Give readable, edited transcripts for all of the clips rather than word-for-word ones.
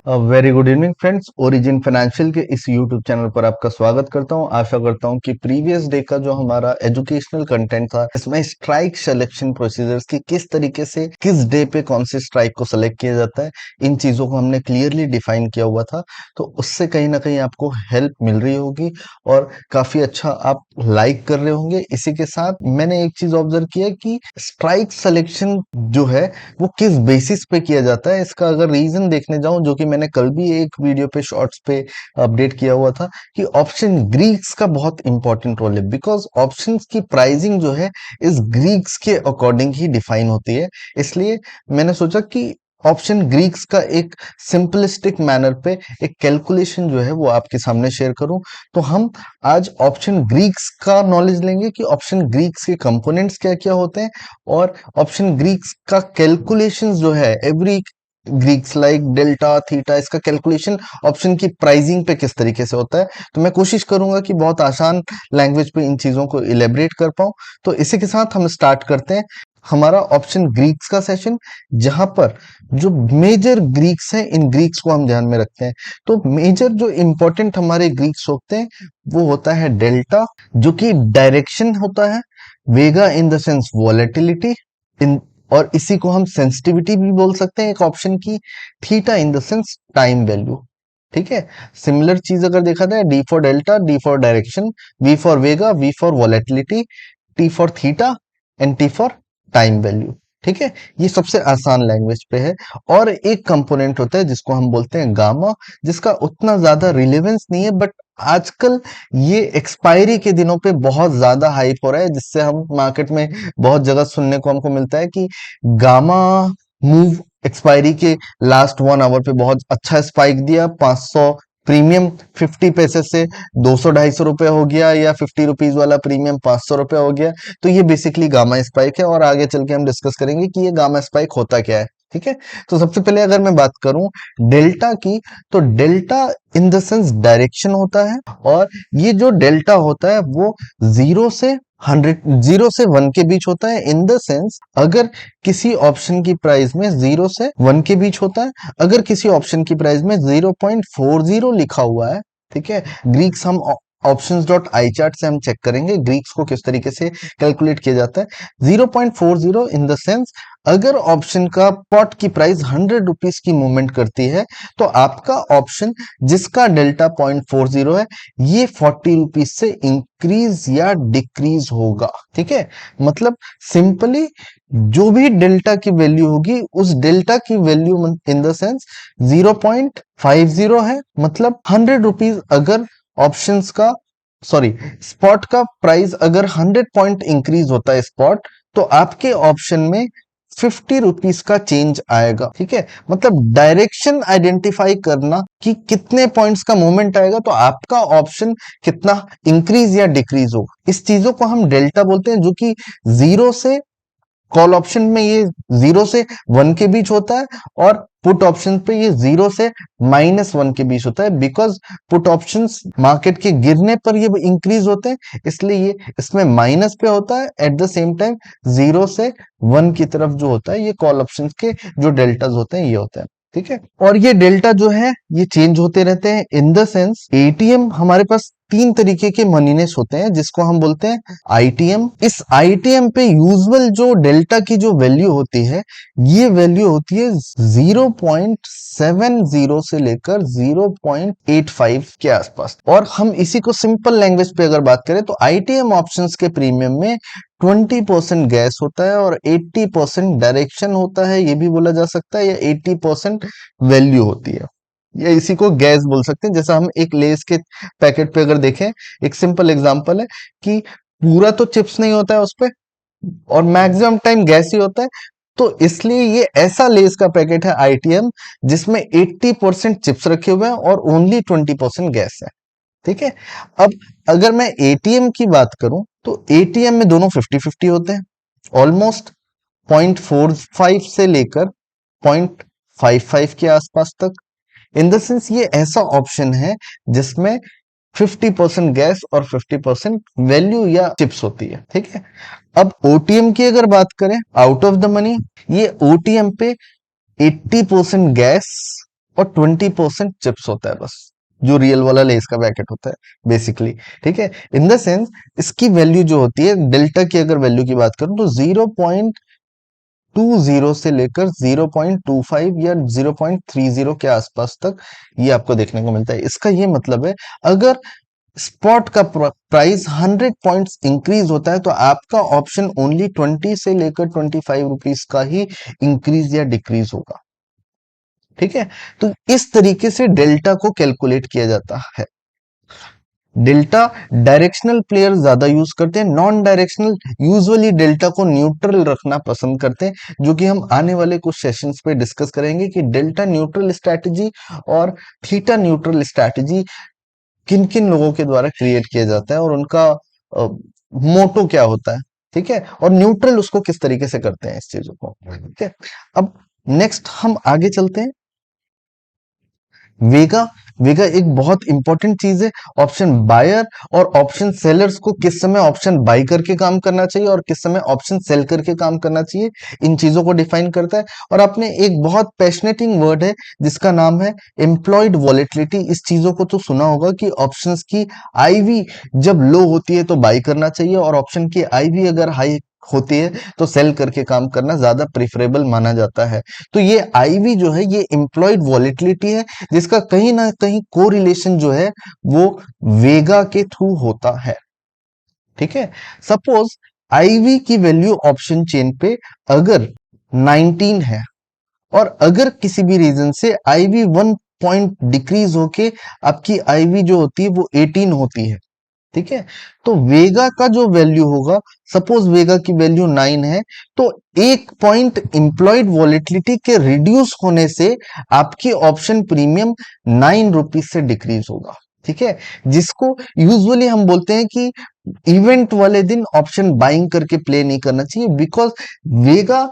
Very good evening friends. Origin financial के इस YouTube channel पर आपका स्वागत करता हूं। आशा करता हूं कि प्रीवियस डे का जो हमारा एजुकेशनल कंटेंट था, इसमें स्ट्राइक सिलेक्शन प्रोसीजर्स की किस तरीके से किस डे पे कौन सी स्ट्राइक को सेलेक्ट किया जाता है, इन चीजों को हमने क्लियरली डिफाइन किया हुआ था। तो उससे कहीं ना कहीं आपको हेल्प मिल रही होगी और काफी अच्छा आप लाइक कर रहे होंगे। इसी के साथ मैंने एक चीज ऑब्जर्व किया कि स्ट्राइक सिलेक्शन जो है वो किस बेसिस पे किया जाता है। इसका अगर रीजन देखने जाऊं, जो कि मैंने कल भी एक वीडियो पे शॉर्ट्स पे अपडेट किया हुआ था, कि ऑप्शन ग्रीक्स का बहुत इंपॉर्टेंट रोल है। बिकॉज ऑप्शंस की प्राइसिंग जो है इस ग्रीक्स के अकॉर्डिंग ही डिफाइन होती है। इसलिए मैंने सोचा कि ऑप्शन ग्रीक्स का एक सिंपलिस्टिक मैनर पे एक कैलकुलेशन जो है वो आपके सामने शेयर करूं। तो हम आज ऑप्शन ग्रीक्स का नॉलेज लेंगे कि ऑप्शन ग्रीक्स के कंपोनेंट्स क्या क्या होते हैं, और ऑप्शन ग्रीक्स का कैलकुलेशन जो है every Greeks like delta theta, इसका कैलकुलेशन ऑप्शन की प्राइसिंग पे किस तरीके से होता है। तो मैं कोशिश करूंगा कि बहुत आसान लैंग्वेज पे इन चीजों को इलेबरेट कर पाऊं। तो इसी के साथ हम स्टार्ट करते हैं हमारा ऑप्शन ग्रीक्स का सेशन, जहां पर जो मेजर ग्रीक्स हैं इन ग्रीक्स को हम ध्यान में रखते हैं। तो मेजर जो इंपॉर्टेंट हमारे ग्रीक्स होते हैं वो होता है डेल्टा, जो कि डायरेक्शन होता है, वेगा इन द सेंस वॉलेटिलिटी इन, और इसी को हम सेंसिटिविटी भी बोल सकते हैं एक ऑप्शन की, theta in the sense time value. ठीक है। सिमिलर चीज अगर देखा जाए, D for delta, D for direction, V for vega, V for volatility, T for theta and T for time value. ठीक है। ये सबसे आसान लैंग्वेज पे है। और एक कंपोनेंट होता है जिसको हम बोलते हैं गामा, जिसका उतना ज्यादा रिलेवेंस नहीं है, बट आजकल ये एक्सपायरी के दिनों पे बहुत ज्यादा हाइप हो रहा है, जिससे हम मार्केट में बहुत जगह सुनने को हमको मिलता है कि गामा मूव एक्सपायरी के लास्ट 1 आवर पे बहुत अच्छा स्पाइक दिया, 500 प्रीमियम 50 पैसे से 200-250 रुपए हो गया, या 50 रुपीज वाला प्रीमियम 500 रुपए हो गया। तो ये बेसिकली गामा स्पाइक है, और आगे चल के हम डिस्कस करेंगे कि ये गामा स्पाइक होता क्या है। ठीक है। तो सबसे पहले अगर मैं बात करूं डेल्टा की, तो delta in the sense direction होता है। और ये जो डेल्टा होता है वो 0 से 1 के बीच होता है। इन द सेंस अगर किसी ऑप्शन की प्राइस में 0 से 1 के बीच होता है, अगर किसी ऑप्शन की प्राइस में 0.40 लिखा हुआ है, ठीक है। ग्रीक्स हम ऑप्शंस डॉट आई चार्ट से हम चेक करेंगे ग्रीक्स को किस तरीके से कैलकुलेट किया जाता है। 0.40 इन द सेंस अगर ऑप्शन का पॉट की प्राइस 100 रुपीज की मूवमेंट करती है, तो आपका ऑप्शन जिसका डेल्टा 0.40 है, ये 40 रुपीज से इंक्रीज या डिक्रीज होगा। ठीक है। मतलब सिंपली जो भी डेल्टा की वैल्यू होगी, उस डेल्टा की वैल्यू इन द सेंस 0.50 है। मतलब 100 रुपीज अगर ऑप्शंस का, सॉरी, स्पॉट का प्राइस अगर 100 पॉइंट इंक्रीज होता है स्पॉट, तो आपके ऑप्शन में 50 रुपीज का चेंज आएगा। ठीक है। मतलब डायरेक्शन आइडेंटिफाई करना कि कितने पॉइंट्स का मूवमेंट आएगा, तो आपका ऑप्शन कितना इंक्रीज या डिक्रीज होगा, इस चीजों को हम डेल्टा बोलते हैं। जो कि जीरो से, कॉल ऑप्शन में ये 0 से 1 के बीच होता है, और पुट ऑप्शन पे ये 0 से -1 के बीच होता है। बिकॉज पुट ऑप्शंस मार्केट के गिरने पर ये इंक्रीज होते हैं, इसलिए ये इसमें माइनस पे होता है। एट द सेम टाइम 0 से 1 की तरफ जो होता है, ये कॉल ऑप्शंस के जो डेल्टाज होते हैं ये होते हैं। ठीक है। और ये डेल्टा जो है ये चेंज होते रहते हैं। इन द सेंस एटीएम, हमारे पास 3 तरीके के मनीनेस होते हैं जिसको हम बोलते हैं आईटीएम। इस आईटीएम पे यूजुअल जो डेल्टा की जो वैल्यू होती है, ये वैल्यू होती है 0.70 से लेकर 0.85 के आसपास। और हम इसी को सिंपल लैंग्वेज पे अगर बात करें, तो आईटीएम ऑप्शंस के प्रीमियम में 20% गैस होता है और 80% डायरेक्शन होता है, ये भी बोला जा सकता है, या 80% वैल्यू होती है, या इसी को गैस बोल सकते हैं। जैसा हम एक लेस के पैकेट पे अगर देखें, एक सिंपल एग्जांपल है कि पूरा तो चिप्स नहीं होता है उस पे, और मैक्सिमम टाइम गैस ही होता है। तो इसलिए ये ऐसा लेस का पैकेट है आईटीएम, जिसमें 80% चिप्स रखे हुए हैं और ओनली 20% गैस है। ठीक है। अब अगर मैं एटीएम की बात करूं, तो एटीएम में दोनों 50-50 होते हैं, ऑलमोस्ट 0.45 से लेकर 0.55 के आसपास तक। इन द सेंस ये ऐसा ऑप्शन है जिसमें 50% गैस और 50% वैल्यू या चिप्स होती है। ठीक है। अब ओटीएम की अगर बात करें, आउट ऑफ द मनी, ये ओटीएम पे 80% गैस और 20% चिप्स होता है बस, जो रियल वाला लेस का पैकेट होता है बेसिकली। ठीक है, इन द सेंस इसकी वैल्यू जो होती है, डेल्टा की अगर वैल्यू की बात करूं तो 0.20 से लेकर 0.25 या 0.30 के आसपास तक ये आपको देखने को मिलता है। इसका ये मतलब है, अगर स्पॉट का प्राइस 100 पॉइंट्स इंक्रीज होता है तो आपका ऑप्शन ओनली 20 से लेकर 25 रुपीस का ही इंक्रीज या डिक्रीज होगा। ठीक है, तो इस तरीके से डेल्टा को कैलकुलेट किया जाता है। डेल्टा डायरेक्शनल प्लेयर ज्यादा यूज करते हैं, नॉन डायरेक्शनल यूजुअली डेल्टा को न्यूट्रल रखना पसंद करते हैं, जो कि हम आने वाले कुछ सेशंस पे डिस्कस करेंगे कि डेल्टा न्यूट्रल स्ट्रैटेजी और थीटा न्यूट्रल स्ट्रैटेजी किन किन लोगों के द्वारा क्रिएट किया जाता है और उनका मोटो क्या होता है। ठीक है, और न्यूट्रल उसको किस तरीके से करते हैं इस चीजों को। ठीक है, अब नेक्स्ट हम आगे चलते हैं। वेगा वेगा एक बहुत इंपॉर्टेंट चीज है। ऑप्शन बायर और ऑप्शन सेलर्स को किस समय ऑप्शन बाय करके काम करना चाहिए और किस समय ऑप्शन सेल करके काम करना चाहिए, इन चीजों को डिफाइन करता है। और आपने एक बहुत पैशनेटिंग वर्ड है जिसका नाम है एम्प्लॉयड वॉलेटिलिटी। इस चीजों को तो सुना होगा कि ऑप्शंस की आईवी जब लो होती है तो बाय करना चाहिए और ऑप्शन की आईवी अगर हाई होती है तो सेल करके काम करना ज्यादा प्रिफरेबल माना जाता है। तो ये आईवी जो है ये एम्प्लॉयड वॉलेटिलिटी है, जिसका कहीं ना कहीं कोरिलेशन जो है वो वेगा के थ्रू होता है। ठीक है, सपोज आईवी की वैल्यू ऑप्शन चेन पे अगर 19 है और अगर किसी भी रीजन से आईवी 1 पॉइंट डिक्रीज होके आपकी आईवी जो होती है वो 18 होती है। ठीक है, तो वेगा का जो वैल्यू होगा, सपोज वेगा की वैल्यू 9 है, तो 1 पॉइंट इंप्लॉयड वॉलेटिलिटी के रिड्यूस होने से आपकी ऑप्शन प्रीमियम 9 रुपीज से डिक्रीज होगा। ठीक है, जिसको यूजुअली हम बोलते हैं कि इवेंट वाले दिन ऑप्शन बाइंग करके प्ले नहीं करना चाहिए, बिकॉज वेगा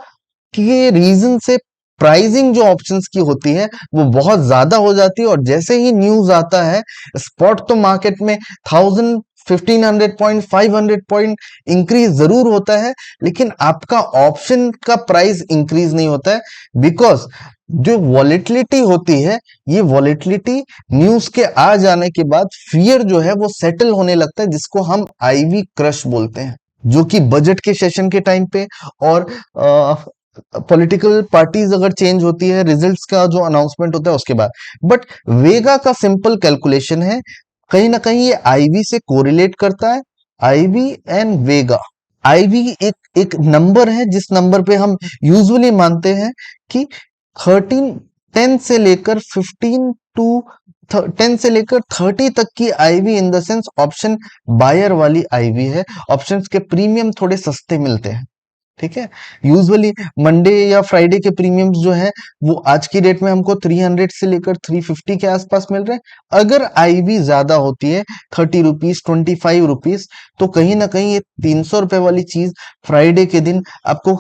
के रीजन से प्राइसिंग जो ऑप्शंस की होती है वो बहुत ज्यादा हो जाती है और जैसे ही न्यूज आता है, स्पॉट तो मार्केट में 1000 1500 पॉइंट 500 पॉइंट इंक्रीज जरूर होता है, लेकिन आपका ऑप्शन का प्राइस इंक्रीज नहीं होता है, बिकॉज जो वॉलेटिलिटी होती है, ये वॉलेटिलिटी न्यूज के आ जाने के बाद फियर जो है वो सेटल होने लगता है, जिसको हम आईवी क्रश बोलते हैं, जो कि बजट के सेशन के टाइम पे और पॉलिटिकल पार्टीज अगर चेंज होती है, रिजल्ट्स का जो अनाउंसमेंट होता है उसके बाद। बट वेगा का सिंपल कैलकुलेशन है, कहीं ना कहीं ये आईवी से कोरिलेट करता है। आईवी एंड वेगा, आईवी एक एक नंबर है जिस नंबर पे हम यूजुअली मानते हैं कि 13 10 से लेकर 15 टू 10 से लेकर 30 तक की IV, in the sense option buyer वाली आईवी है। ऑप्शंस के प्रीमियम थोड़े सस्ते मिलते हैं। ठीक है, यूजुअली मंडे या फ्राइडे के प्रीमियम्स जो है वो आज की डेट में हमको 300 से लेकर 350 के आसपास मिल रहे हैं। अगर आईवी ज्यादा होती है 30 रुपीज 25 रुपीज, तो कहीं ना कहीं ये 300 रुपए वाली चीज फ्राइडे के दिन आपको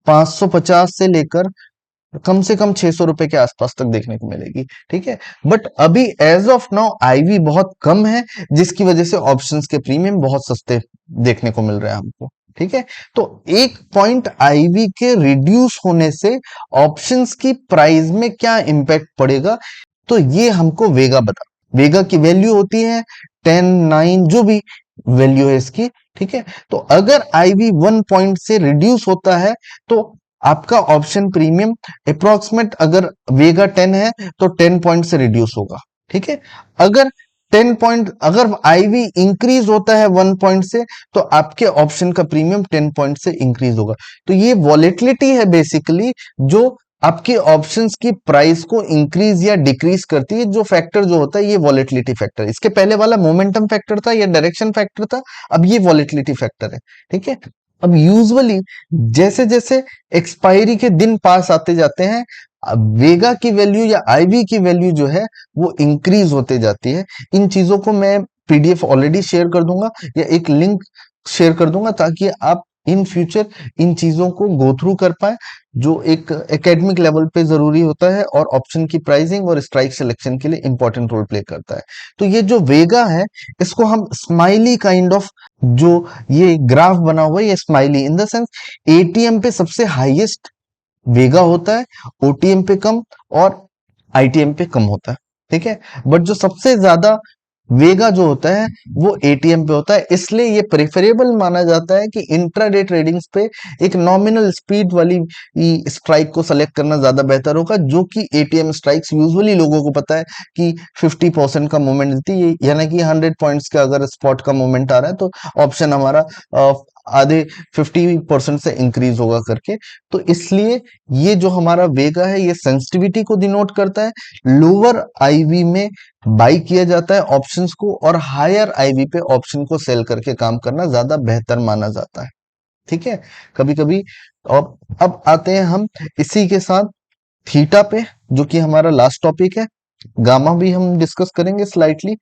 550 से लेकर कम से कम 600 रुपए के आसपास तक देखने को मिलेगी। ठीक है, बट अभी एज ऑफ नाउ आईवी बहुत कम है, जिसकी वजह से ऑप्शंस के प्रीमियम बहुत सस्ते देखने को मिल रहे हैं हमको। ठीक है, तो 1 पॉइंट आईवी के रिड्यूस होने से ऑप्शंस की प्राइस में क्या इंपैक्ट पड़ेगा, तो ये हमको वेगा बता। वेगा की वैल्यू होती है 10 9 जो भी वैल्यू है इसकी। ठीक है, तो अगर आईवी 1 पॉइंट से रिड्यूस होता है तो आपका ऑप्शन प्रीमियम अप्रोक्सीमेट, अगर वेगा 10 है तो 10 पॉइंट से रिड्यूस होगा। ठीक है, अगर 10 पॉइंट, अगर आईवी इंक्रीज होता है 1 पॉइंट से तो आपके ऑप्शन का प्रीमियम 10 पॉइंट से इंक्रीज होगा। तो ये वॉलेटिलिटी है बेसिकली, जो आपके ऑप्शंस की प्राइस को इंक्रीज या डिक्रीज करती है। जो फैक्टर जो होता है ये वॉलेटिलिटी फैक्टर, इसके पहले वाला मोमेंटम फैक्टर था या डायरेक्शन फैक्टर था, अब ये वॉलेटिलिटी फैक्टर है। ठीक है, अब यूजुअली जैसे जैसे एक्सपायरी के दिन पास आते जाते हैं, वेगा की वैल्यू या आईवी की वैल्यू जो है वो इंक्रीज होते जाती है। इन चीजों को मैं पीडीएफ ऑलरेडी शेयर कर दूंगा या एक लिंक शेयर कर दूंगा, ताकि आप इन फ्यूचर इन चीजों को गो थ्रू कर पाए, जो एक एकेडमिक लेवल पे जरूरी होता है और ऑप्शन की प्राइसिंग और स्ट्राइक सिलेक्शन के लिए इंपॉर्टेंट रोल प्ले करता है। तो ये जो वेगा है, इसको हम स्माइली काइंड ऑफ, जो ये ग्राफ बना हुआ है ये smiley in the sense, ATM पे सबसे हाईएस्ट वेगा होता है, ओटीएम पे कम, और आईटीएम पे कम होता है, ठीक है। बट जो सबसे ज्यादा वेगा जो होता है वो एटीएम पे होता है, इसलिए ये प्रेफरेबल माना जाता है कि इंट्राडे ट्रेडिंग्स पे एक नॉमिनल स्पीड वाली स्ट्राइक को सेलेक्ट करना ज्यादा बेहतर होगा, जो कि एटीएम स्ट्राइक्स यूजुअली लोगों को पता है कि 50% का मूवमेंट देती है, यानी कि 100 पॉइंट्स का अगर स्पॉट का मूवमेंट आ रहा है तो ऑप्शन हमारा आधे 50% से इंक्रीज होगा करके। तो इसलिए ये जो हमारा वेगा है ये सेंसिटिविटी को डिनोट करता है। लोअर आईवी में बाई किया जाता है ऑप्शंस को, और हायर आईवी पे ऑप्शन को सेल करके काम करना ज्यादा बेहतर माना जाता है, ठीक है। कभी कभी अब आते हैं हम इसी के साथ थीटा पे, जो कि हमारा लास्ट टॉपिक है। गामा भी हम डिस्कस करेंगे स्लाइटली।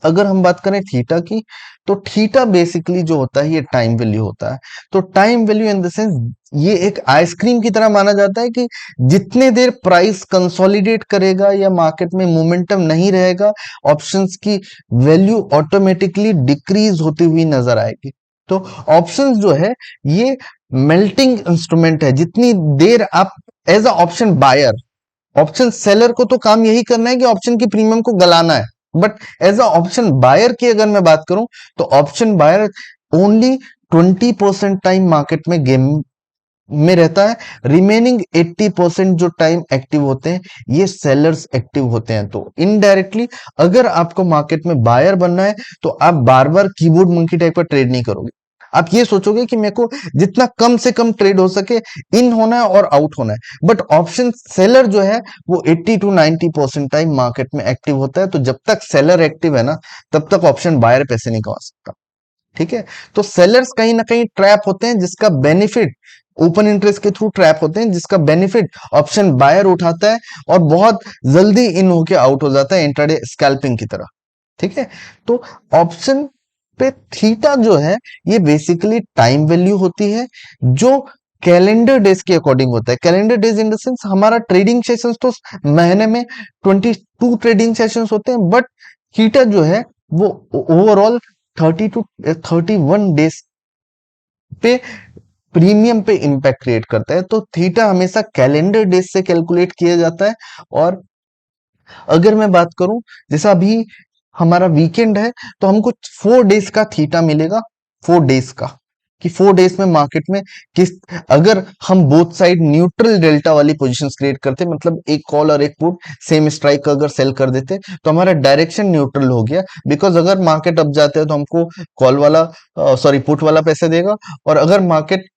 अगर हम बात करें थीटा की, तो थीटा बेसिकली जो होता है ये टाइम वैल्यू होता है। तो time value in the sense ये एक आइसक्रीम की तरह माना जाता है कि जितने देर प्राइस कंसोलिडेट करेगा या मार्केट में मोमेंटम नहीं रहेगा, ऑप्शंस की वैल्यू ऑटोमेटिकली डिक्रीज होती हुई नजर आएगी। तो ऑप्शंस जो है ये मेल्टिंग इंस्ट्रूमेंट है। जितनी देर आप as a option buyer, option seller को तो काम यही करना है कि ऑप्शन की प्रीमियम को गलाना है, but as a option buyer की अगर मैं बात करूं तो option buyer only 20% time market में गेम में रहता है। रिमेनिंग 80% जो टाइम एक्टिव होते हैं ये सेलर्स एक्टिव होते हैं। तो इनडायरेक्टली अगर आपको मार्केट में बायर बनना है तो आप बार बार कीबोर्ड मंकी टाइप का ट्रेड नहीं करोगे। आप ये सोचोगे कि मेरे को जितना कम से कम ट्रेड हो सके इन होना है और आउट होना है। बट ऑप्शन सेलर जो है वो 80 to 90% टाइम मार्केट में एक्टिव होता है। तो जब तक सेलर एक्टिव है ना, तब तक ऑप्शन बायर पैसे नहीं कमा सकता, ठीक है। तो सेलर्स कहीं ना कहीं ट्रैप होते हैं, जिसका बेनिफिट ओपन इंटरेस्ट के थ्रू ट्रैप होते हैं, जिसका बेनिफिट ऑप्शन बायर उठाता है और बहुत जल्दी इन होके आउट हो जाता है इंट्राडे स्कैल्पिंग की तरह, ठीक है। तो ऑप्शन पे थीटा जो है ये बेसिकली टाइम वैल्यू होती है, जो कैलेंडर डेज के अकॉर्डिंग होता है। Calendar days in the sense हमारा ट्रेडिंग सेशंस तो महीने में 22 ट्रेडिंग सेशंस होते हैं, बट थीटा जो है वो ओवरऑल 30 to 31 डेज पे प्रीमियम पे इंपैक्ट क्रिएट करता है। तो थीटा हमेशा कैलेंडर डेज से कैलकुलेट किया जाता है। और अगर मैं बात करूं, जैसा अभी हमारा वीकेंड है तो हमको 4 डेज का थीटा मिलेगा, 4 डेज का, कि 4 डेज में मार्केट में किस, अगर हम बोथ साइड न्यूट्रल डेल्टा वाली पोजीशंस क्रिएट करते, मतलब एक कॉल और एक पुट सेम स्ट्राइक का अगर सेल कर देते तो हमारा डायरेक्शन न्यूट्रल हो गया। बिकॉज अगर मार्केट अप जाते हैं तो हमको कॉल वाला सॉरी पुट वाला पैसे देगा, और अगर मार्केट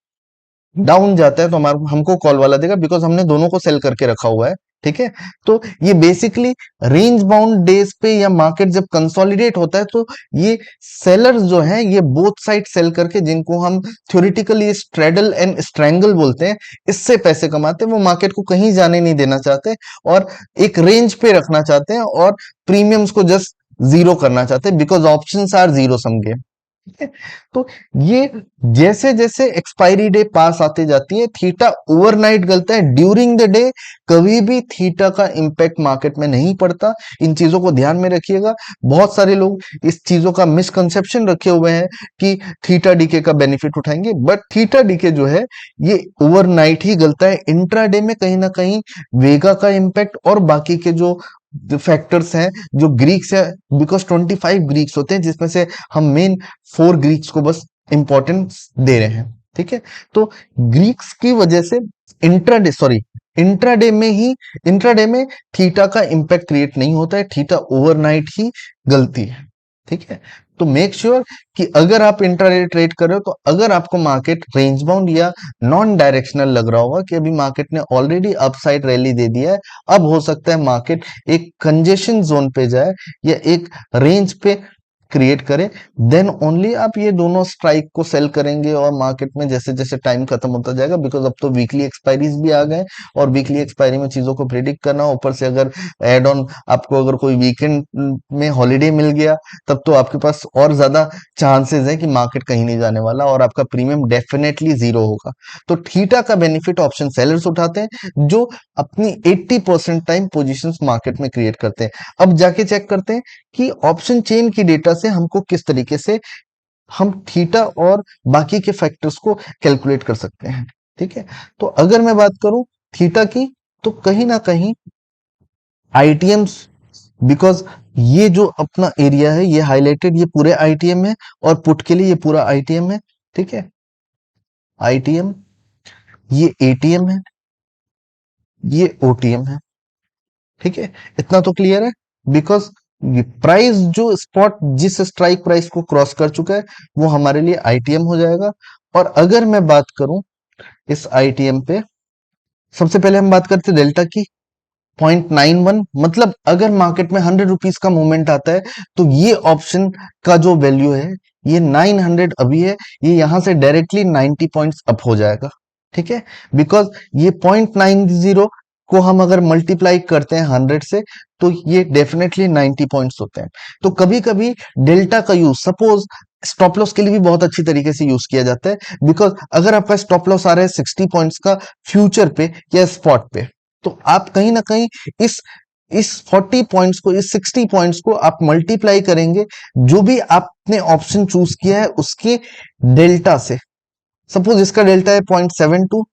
डाउन जाता है तो हमारा हमको कॉल वाला देगा, बिकॉज हमने दोनों को सेल करके रखा हुआ है, ठीक है। तो ये बेसिकली रेंज बाउंड डेज पे या मार्केट जब कंसोलिडेट होता है तो ये सेलर्स जो हैं ये बोथ साइड सेल करके, जिनको हम थ्योरेटिकली स्ट्रेडल एंड स्ट्रैंगल बोलते हैं, इससे पैसे कमाते हैं। वो मार्केट को कहीं जाने नहीं देना चाहते और एक रेंज पे रखना चाहते हैं, और प्रीमियम्स को जस्ट जीरो करना चाहते हैं, because options are zero sum game, ठीक है। तो ये जैसे जैसे एक्सपायरी डे पास आते जाती है, थीटा ओवरनाइट गलता है, ड्यूरिंग द डे कभी भी थीटा का इंपैक्ट मार्केट में नहीं पड़ता। इन चीजों को ध्यान में रखिएगा। बहुत सारे लोग इस चीजों का मिसकंसेप्शन रखे हुए हैं कि थीटा डीके का बेनिफिट उठाएंगे, बट थीटा डीके जो है ये ओवरनाइट ही गलता है। इंट्राडे में कहीं ना कहीं वेगा का इंपैक्ट और बाकी के जो फैक्टर्स हैं, जो ग्रीक्स है, बिकॉज 25 ग्रीक्स होते हैं, जिसमें से हम मेन 4 ग्रीक्स को बस इंपॉर्टेंस दे रहे हैं, ठीक है। तो ग्रीक्स की वजह से इंट्राडे में ही, इंट्राडे में थीटा का इंपैक्ट क्रिएट नहीं होता है, थीटा ओवरनाइट ही गलती है, ठीक है। तो मेक श्योर कि अगर आप इंट्राडे ट्रेड कर रहे हो तो अगर आपको मार्केट रेंज बाउंड या नॉन डायरेक्शनल लग रहा होगा कि अभी मार्केट ने ऑलरेडी अपसाइड रैली दे दिया है, अब हो सकता है मार्केट एक कंजेशन जोन पे जाए या एक रेंज पे क्रिएट करे, देन ओनली आप ये दोनों स्ट्राइक को सेल करेंगे और मार्केट में जैसे जैसे टाइम खत्म होता जाएगा, बिकॉज अब तो वीकली एक्सपायरीज भी आ गए और वीकली एक्सपायरी में चीजों को प्रिडिक्ट करना, ऊपर से अगर एड ऑन आपको अगर कोई वीकेंड में हॉलीडे मिल गया, तब तो आपके पास और ज्यादा चांसेस है कि मार्केट कहीं नहीं जाने वाला और आपका प्रीमियम डेफिनेटली जीरो होगा। तो थीटा का बेनिफिट ऑप्शन सेलर्स उठाते हैं, जो अपनी 80% टाइम पोजिशन मार्केट में क्रिएट करते हैं। अब जाके चेक करते हैं कि ऑप्शन चेन की डेटा से हमको किस तरीके से हम थीटा और बाकी के फैक्टर्स को कैलकुलेट कर सकते हैं, ठीक है। तो अगर मैं बात करूं थीटा की, तो कहीं ना कहीं आईटीएम्स, बिकॉज ये जो अपना एरिया है ये हाईलाइटेड, ये पूरे आईटीएम है, और पुट के लिए ये पूरा आईटीएम है। ठीक है, आईटीएम, ये एटीएम है, ये ओटीएम है। ठीक है, इतना तो क्लियर है। बिकॉज प्राइस जो स्पॉट जिस स्ट्राइक प्राइस को क्रॉस कर चुका है वो हमारे लिए आईटीएम हो जाएगा। और अगर मैं बात करूं इस आईटीएम पे, सबसे पहले हम बात करते हैं डेल्टा की। 0.91, मतलब अगर मार्केट में 100 रुपीज का मूवमेंट आता है तो ये ऑप्शन का जो वैल्यू है ये 900 अभी है, ये यहां से डायरेक्टली 90 पॉइंट्स अप हो जाएगा। ठीक है, बिकॉज ये 0.90 को हम अगर मल्टीप्लाई करते हैं 100 से तो ये डेफिनेटली 90 पॉइंट्स होते हैं। तो कभी कभी डेल्टा का यूज सपोज स्टॉप लॉस के लिए भी बहुत अच्छी तरीके से यूज किया जाता है। बिकॉज अगर आपका स्टॉप लॉस आ रहा है 60 पॉइंट्स का फ्यूचर पे या स्पॉट पे, तो आप कहीं ना कहीं इस इस 40 पॉइंट्स को, इस 60 पॉइंट्स को आप मल्टीप्लाई करेंगे जो भी आपने ऑप्शन चूज किया है उसके डेल्टा से। सपोज इसका डेल्टा है 0.72,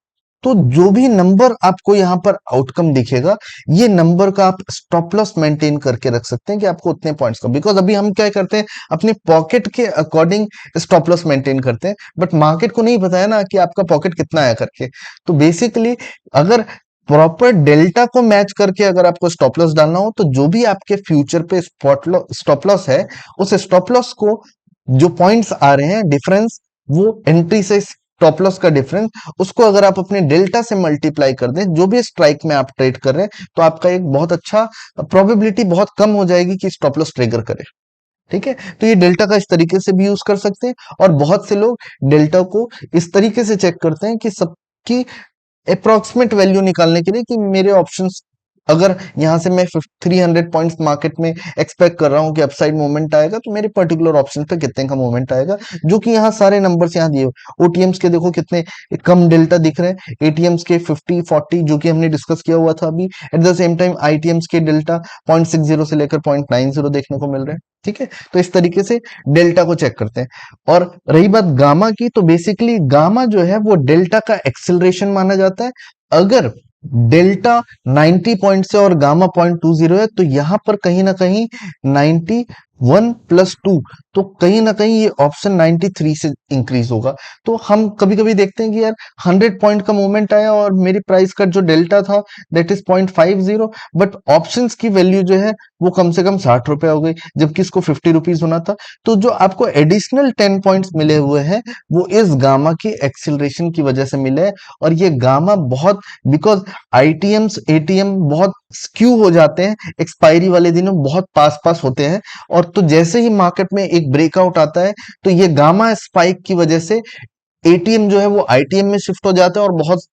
तो जो भी नंबर आपको यहां पर आउटकम दिखेगा ये नंबर का आप स्टॉप लॉस मेंटेन करके रख सकते हैं कि आपको उतने पॉइंट्स का। बिकॉज अभी हम क्या करते हैं, अपने पॉकेट के अकॉर्डिंग स्टॉप लॉस मेंटेन करते हैं, बट मार्केट को नहीं पता है ना कि आपका पॉकेट कितना है करके। तो बेसिकली अगर प्रॉपर डेल्टा को मैच करके अगर आपको स्टॉप लॉस डालना हो तो जो भी आपके फ्यूचर पे स्टॉप लॉस है उस स्टॉप लॉस को, जो पॉइंट्स आ रहे हैं डिफरेंस, वो एंट्री से स्टॉप लॉस का डिफरेंस, उसको अगर आप अपने डेल्टा से मल्टीप्लाई कर दें जो भी स्ट्राइक में आप ट्रेड कर रहे हैं, तो आपका एक बहुत अच्छा प्रोबेबिलिटी बहुत कम हो जाएगी कि स्टॉप लॉस ट्रिगर करे। ठीक है, तो ये डेल्टा का इस तरीके से भी यूज कर सकते हैं। और बहुत से लोग डेल्टा को इस तरीके से चेक करते हैं कि सबकी अप्रोक्सीमेट वैल्यू निकालने के लिए कि मेरे ऑप्शंस, अगर यहां से मैं 300 पॉइंट्स मार्केट में एक्सपेक्ट कर रहा हूं कि अपसाइड मूवमेंट आएगा तो मेरे पर्टिकुलर ऑप्शन पे कितने का मूवमेंट आएगा, जो कि यहाँ सारे नंबर्स यहाँ दिए। ओटीएम्स के देखो कितने कम डेल्टा दिख रहे हैं, एटीएम्स के 50 40 जो कि हमने डिस्कस किया हुआ था अभी। एट द सेम टाइम आईटीएम्स के डेल्टा 0.60 से लेकर 0.90 देखने को मिल रहे हैं। ठीक है, तो इस तरीके से डेल्टा को चेक करते हैं। और रही बात गामा की, तो बेसिकली गामा जो है वो डेल्टा का एक्सेलरेशन माना जाता है। अगर डेल्टा 90 पॉइंट से और गामा 0.20 है तो यहां पर कहीं ना कहीं 91 प्लस 2, तो कहीं ना कहीं ये ऑप्शन 93 से इंक्रीज होगा। तो हम कभी कभी देखते हैं कि यार 100 पॉइंट का मूवमेंट आया और मेरी प्राइस का जो डेल्टा था दैट इज 0.50, बट ऑप्शंस की वैल्यू जो है वो कम से कम 60 रुपए हो गई, जबकि इसको 50 रुपीज होना था। तो जो आपको एडिशनल 10 पॉइंट्स मिले हुए हैं वो इस गामा की एक्सिलरेशन की वजह से मिले हैं। और ये गामा बहुत, बिकॉज आईटीएम्स एटीएम बहुत स्क्यू हो जाते हैं, एक्सपायरी वाले दिनों बहुत पास पास होते हैं। और तो जैसे ही मार्केट में एक ब्रेकआउट आता है तो ये गामा स्पाइक की वजह से एटीएम जो है वो आईटीएम में शिफ्ट हो जाता है और बहुत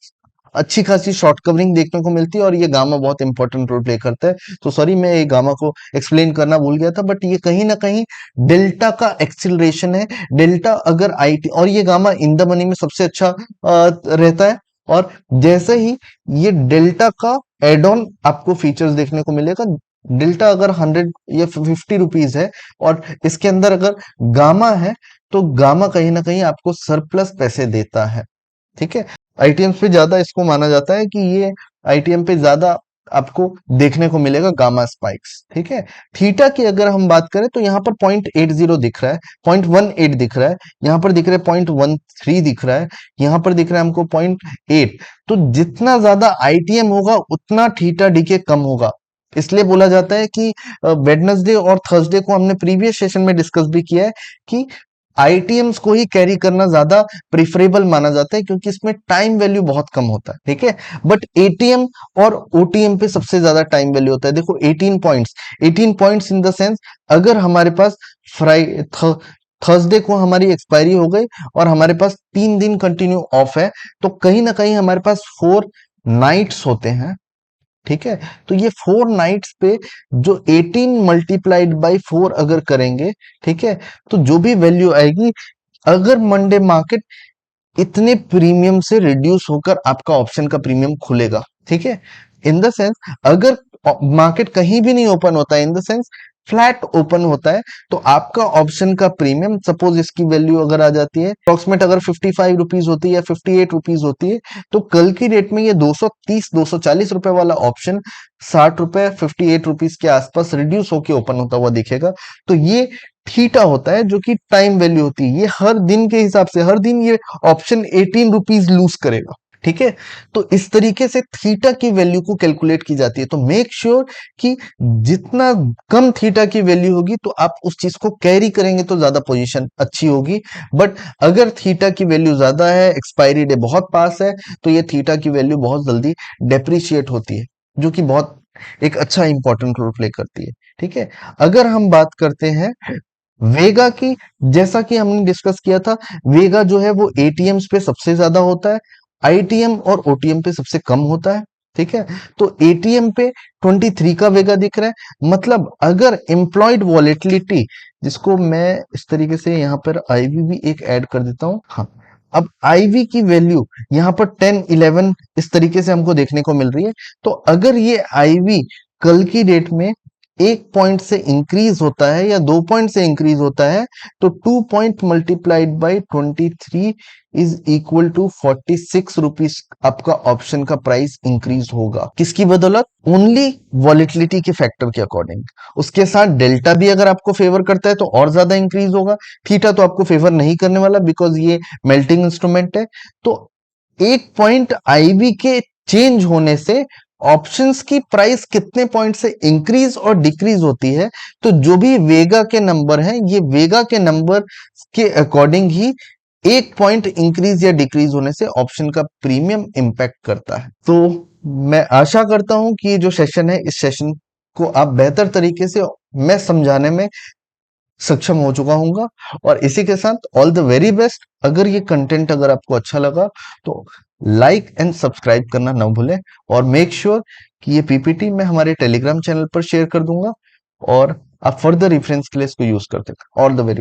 अच्छी खासी शॉर्ट कवरिंग देखने को मिलती है। और ये गामा बहुत इंपॉर्टेंट रोल प्ले करता है। तो सॉरी, मैं ये गामा को एक्सप्लेन करना भूल गया था, बट ये कहीं ना कहीं डेल्टा का एक्सिलरेशन है। डेल्टा अगर आईटी, और ये गामा इन द मनी में सबसे अच्छा रहता है। और जैसे ही ये डेल्टा का एड ऑन आपको फीचर्स देखने को मिलेगा, डेल्टा अगर 100 या 50 रुपीज है और इसके अंदर अगर गामा है तो गामा कहीं ना कहीं आपको सरप्लस पैसे देता है। ठीक है, आईटीएम पे ज्यादा इसको माना जाता है कि ये आईटीएम पे ज्यादा आपको देखने को मिलेगा गामा स्पाइक्स। ठीक है, थीटा की अगर हम बात करें तो यहाँ पर 0.80 दिख रहा है, 0.18 दिख रहा है, यहाँ पर दिख रहा है 0.13 दिख रहा है, यहाँ पर दिख रहा है हमको 0.8। तो जितना ज्यादा आईटीएम होगा उतना थीटा डीके कम होगा। इसलिए बोला जाता है कि वेडनेसडे और थर्सडे को हमने प्रीवियस सेशन में डिस्कस भी किया है कि आईटीएम्स को ही कैरी करना ज्यादा प्रिफरेबल माना जाता है, क्योंकि इसमें टाइम वैल्यू बहुत कम होता है। ठीक है, बट एटीएम और ओटीएम पे सबसे ज्यादा टाइम वैल्यू होता है। देखो 18 points, 18 points in the sense, अगर हमारे पास थर्सडे को हमारी एक्सपायरी हो गई और हमारे पास 3 दिन कंटिन्यू ऑफ है, तो कहीं ना कहीं हमारे पास 4 नाइट्स होते हैं। ठीक है, तो ये 4 नाइट्स पे जो 18 मल्टीप्लाइड बाई 4 अगर करेंगे, ठीक है, तो जो भी वैल्यू आएगी, अगर मंडे मार्केट इतने प्रीमियम से रिड्यूस होकर आपका ऑप्शन का प्रीमियम खुलेगा। ठीक है, इन द सेंस अगर मार्केट कहीं भी नहीं ओपन होता है, इन द सेंस फ्लैट ओपन होता है तो आपका ऑप्शन का प्रीमियम, सपोज इसकी वैल्यू अगर आ जाती है अप्रोक्सीमेट, अगर 55 रुपीज होती है या 58 रुपीज होती है, तो कल की डेट में ये 230-240 रुपए वाला ऑप्शन 60 रुपए 58 रुपीज के आसपास रिड्यूस होके ओपन होता हुआ दिखेगा। तो ये थीटा होता है जो कि टाइम वैल्यू होती है, ये हर दिन के हिसाब से हर दिन ये ऑप्शन 18 रुपीज लूज करेगा। ठीक है, तो इस तरीके से थीटा की वैल्यू को कैलकुलेट की जाती है। तो मेक श्योर कि जितना कम थीटा की वैल्यू होगी तो आप उस चीज को कैरी करेंगे तो ज्यादा पोजीशन अच्छी होगी। बट अगर थीटा की वैल्यू ज्यादा है, एक्सपायरी डे बहुत पास है, तो ये थीटा की वैल्यू बहुत जल्दी डेप्रिशिएट होती है, जो कि बहुत एक अच्छा इंपॉर्टेंट रोल प्ले करती है। ठीक है, अगर हम बात करते हैं वेगा की, जैसा कि हमने डिस्कस किया था, वेगा जो है वो एटीएम्स पे सबसे ज्यादा होता है, आईटीएम और ओटीएम पे सबसे कम होता है। ठीक है, तो एटीएम पे 23 का वेगा दिख रहा है, मतलब अगर एम्प्लॉयड वॉलेटिलिटी, जिसको मैं इस तरीके से यहाँ पर आईवी भी एक ऐड कर देता हूँ। हाँ, अब आईवी की वैल्यू यहाँ पर 10 11 इस तरीके से हमको देखने को मिल रही है। तो अगर ये आईवी कल की डेट में 1 पॉइंट से इंक्रीज होता है या 2 पॉइंट से इंक्रीज होता है, तो 2 point multiplied by 23 is equal to 46 rupees आपका ऑप्शन का प्राइस इंक्रीज होगा। किसकी बदौलत? ओनली वॉलिटिलिटी के फैक्टर के अकॉर्डिंग। उसके साथ डेल्टा भी अगर आपको फेवर करता है तो और ज्यादा इंक्रीज होगा। थीटा तो आपको फेवर नहीं करने वाला बिकॉज ये मेल्टिंग इंस्ट्रूमेंट है। तो 1 पॉइंट आईवी के चेंज होने से ऑप्शंस की प्राइस कितने पॉइंट से इंक्रीज और डिक्रीज होती है। तो जो भी वेगा के नंबर हैं, ये वेगा के नंबर के अकॉर्डिंग ही 1 पॉइंट इंक्रीज या डिक्रीज होने से ऑप्शन का प्रीमियम इंपैक्ट करता है। तो मैं आशा करता हूं कि ये जो सेशन है, इस सेशन को आप बेहतर तरीके से मैं समझाने में सक्षम हो चुका हूँगा। और इसी के साथ ऑल द वेरी बेस्ट। अगर ये कंटेंट अगर आपको अच्छा लगा तो लाइक एंड सब्सक्राइब करना ना भूलें, और मेक श्योर कि ये पीपीटी मैं हमारे टेलीग्राम चैनल पर शेयर कर दूंगा और आप फर्दर रेफरेंस के लिए इसको यूज करते हैं। All the very